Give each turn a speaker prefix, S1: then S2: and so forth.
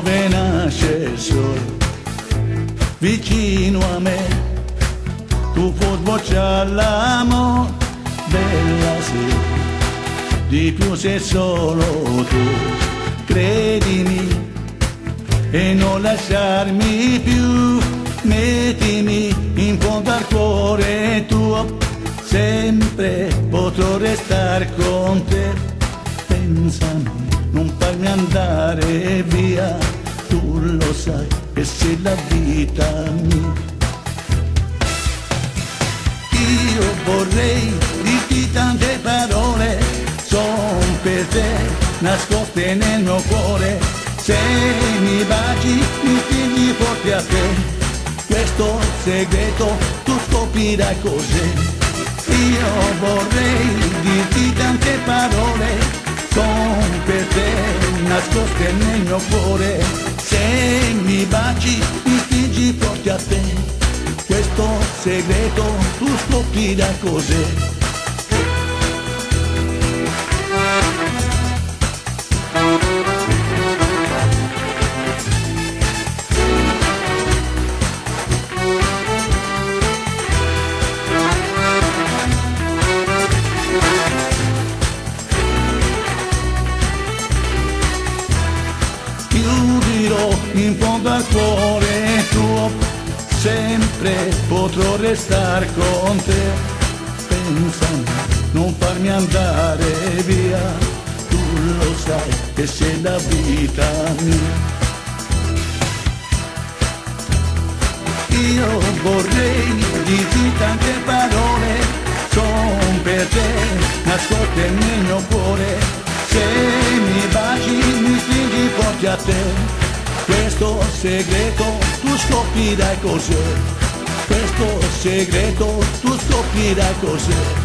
S1: dove nasce il sole, vicino a me, tu puoi sbocciare l'amore, bella sì, di più sei solo tu, credimi, e non lasciarmi più, mettimi in fondo al cuore tuo, sempre potrò restare con te, pensami, non farmi andare via, tu lo sai che sei la vita mia. Io vorrei dirti tante parole, son per te, nascoste nel mio cuore, se mi baci mi stringi forte a te, questo segreto tu scoprirai cos'è. Io vorrei dirti tante parole, son per te, nascoste nel mio cuore, se mi baci mi stringi forte a te, questo segreto tu scoprirai cos'è. In fondo al cuore tuo, sempre potrò restare con te, pensami, non farmi andare via, tu lo sai che sei la vita mia. Io vorrei dirti tante parole, son per te, nascoste nel mio cuore, se mi baci mi stringi forte a te, questo segreto tu scoprirai cos'è, questo segreto tu scoprirai cos'è.